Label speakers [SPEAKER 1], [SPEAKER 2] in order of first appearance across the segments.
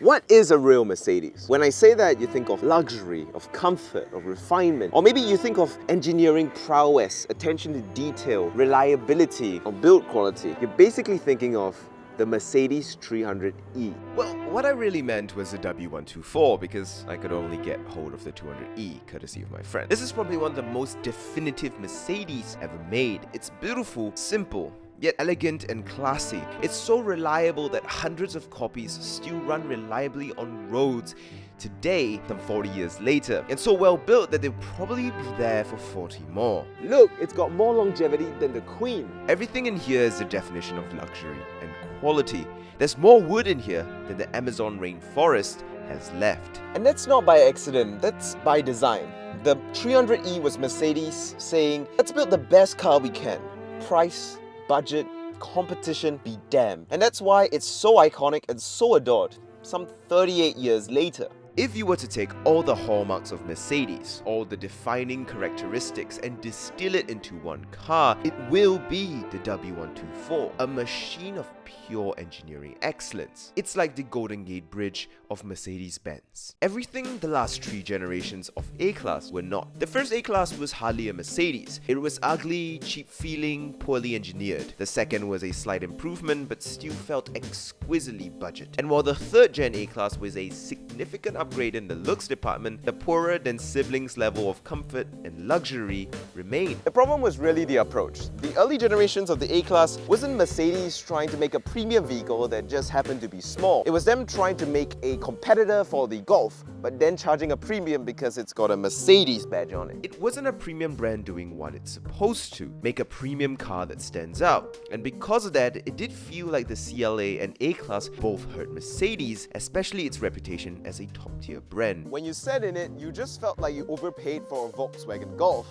[SPEAKER 1] What is a real Mercedes? When I say that, you think of luxury, of comfort, of refinement, or maybe you think of engineering prowess, attention to detail, reliability, or build quality. You're basically thinking of the Mercedes 300e.
[SPEAKER 2] Well, what I really meant was the W124 because I could only get hold of the 200e courtesy of my friend. This is probably one of the most definitive Mercedes ever made. It's beautiful, simple, yet elegant and classy. It's so reliable that hundreds of copies still run reliably on roads today, some 40 years later, and so well built that they'll probably be there for 40 more.
[SPEAKER 1] Look, it's got more longevity than the Queen.
[SPEAKER 2] Everything in here is the definition of luxury and quality. There's more wood in here than the Amazon rainforest has left.
[SPEAKER 1] And that's not by accident, that's by design. The 300e was Mercedes saying, let's build the best car we can. Price, budget, competition be damned. And that's why it's so iconic and so adored, some 38 years later.
[SPEAKER 2] If you were to take all the hallmarks of Mercedes, all the defining characteristics, and distill it into one car, it will be the W124, a machine of pure engineering excellence. It's like the Golden Gate Bridge of Mercedes-Benz. Everything the last 3 generations of A-Class were not. The first A-Class was hardly a Mercedes. It was ugly, cheap-feeling, poorly engineered. The second was a slight improvement, but still felt exquisitely budget. And while the third gen A-Class was a significant upgrade in the looks department, the poorer than siblings level of comfort and luxury remained.
[SPEAKER 1] The problem was really the approach. The early generations of the A-Class wasn't Mercedes trying to make a premium vehicle that just happened to be small. It was them trying to make a competitor for the Golf, but then charging a premium because it's got a Mercedes badge on it.
[SPEAKER 2] It wasn't a premium brand doing what it's supposed to, make a premium car that stands out. And because of that, it did feel like the CLA and A-Class both hurt Mercedes, especially its reputation as a top-tier brand.
[SPEAKER 1] When you sat in it, you just felt like you overpaid for a Volkswagen Golf,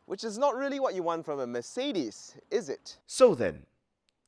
[SPEAKER 1] which is not really what you want from a Mercedes, is it?
[SPEAKER 2] So then,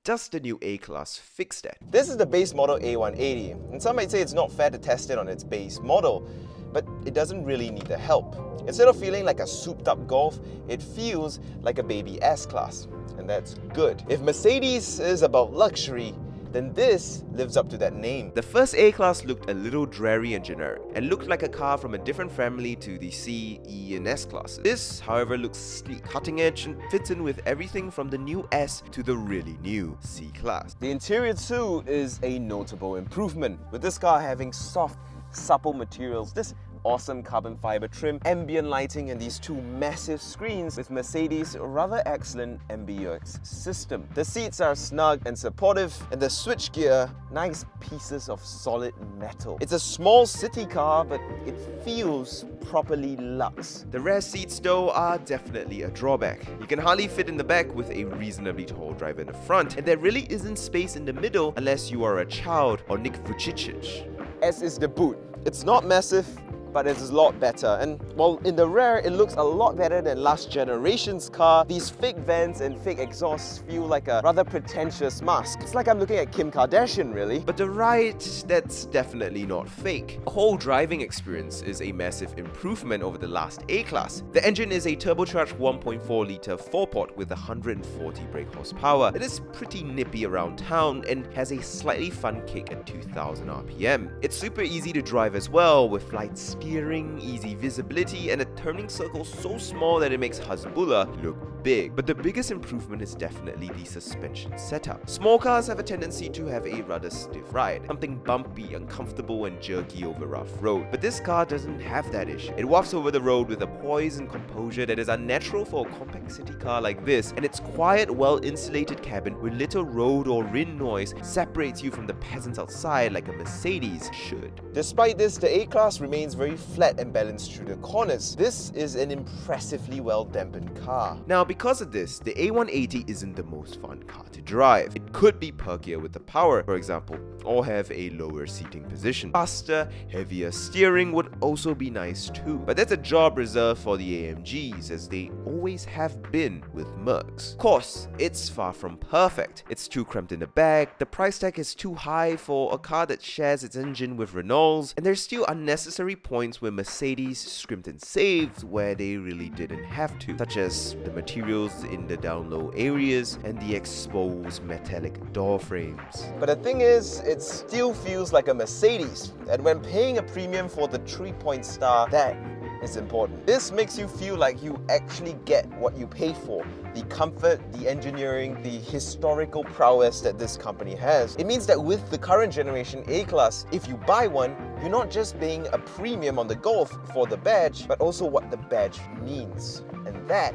[SPEAKER 2] does the new A-Class fix that?
[SPEAKER 1] This is the base model A180, and some might say it's not fair to test it on its base model, but it doesn't really need the help. Instead of feeling like a souped-up Golf, it feels like a baby S-Class, and that's good. If Mercedes is about luxury, then this lives up to that name.
[SPEAKER 2] The first A-Class looked a little dreary and generic, and looked like a car from a different family to the C, E, and S classes. This, however, looks sleek, cutting edge, and fits in with everything from the new S to the really new C-Class.
[SPEAKER 1] The interior too is a notable improvement, with this car having soft, supple materials. This awesome carbon fiber trim, ambient lighting, and these 2 massive screens with Mercedes' rather excellent MBUX system. The seats are snug and supportive, and the switchgear, nice pieces of solid metal. It's a small city car, but it feels properly luxe.
[SPEAKER 2] The rear seats though are definitely a drawback. You can hardly fit in the back with a reasonably tall driver in the front, and there really isn't space in the middle unless you are a child or Nick Vujicic.
[SPEAKER 1] As is the boot. It's not massive, but it's a lot better. And while in the rear, it looks a lot better than last generation's car, these fake vents and fake exhausts feel like a rather pretentious mask. It's like I'm looking at Kim Kardashian, really.
[SPEAKER 2] But the ride, that's definitely not fake. The whole driving experience is a massive improvement over the last A-Class. The engine is a turbocharged 1.4-litre 4-pot with 140 brake horsepower. It is pretty nippy around town and has a slightly fun kick at 2000 RPM. It's super easy to drive as well, with light steering, easy visibility, and a turning circle so small that it makes Hasbulla look big. But the biggest improvement is definitely the suspension setup. Small cars have a tendency to have a rather stiff ride, something bumpy, uncomfortable, and jerky over rough road. But this car doesn't have that issue. It wafts over the road with a poise and composure that is unnatural for a compact city car like this, and its quiet, well-insulated cabin with little road or wind noise separates you from the peasants outside like a Mercedes should.
[SPEAKER 1] Despite this, the A-Class remains very flat and balanced through the corners. This is an impressively well-dampened car.
[SPEAKER 2] Now, because of this, the A180 isn't the most fun car to drive. It could be perkier with the power, for example, or have a lower seating position. Faster, heavier steering would also be nice too, but that's a job reserved for the AMGs, as they always have been with Mercs. Of course, it's far from perfect. It's too cramped in the back, the price tag is too high for a car that shares its engine with Renault's, and there's still unnecessary points where Mercedes scrimped and saved where they really didn't have to, such as the materials in the down low areas and the exposed metallic door frames.
[SPEAKER 1] But the thing is, it still feels like a Mercedes, and when paying a premium for the 3-point star, that is important. This makes you feel like you actually get what you pay for. The comfort, the engineering, the historical prowess that this company has. It means that with the current generation A-Class, if you buy one, you're not just paying a premium on the Golf for the badge, but also what the badge means. And that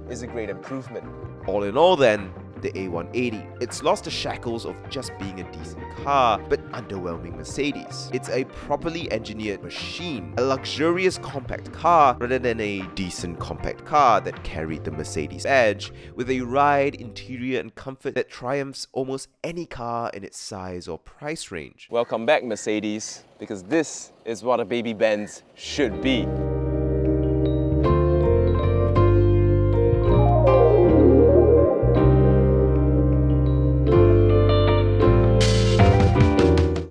[SPEAKER 1] is a great improvement.
[SPEAKER 2] All in all then, the A180. It's lost the shackles of just being a decent car, but underwhelming Mercedes. It's a properly engineered machine, a luxurious compact car rather than a decent compact car that carried the Mercedes badge, with a ride, interior and comfort that triumphs almost any car in its size or price range.
[SPEAKER 1] Welcome back, Mercedes, because this is what a baby Benz should be.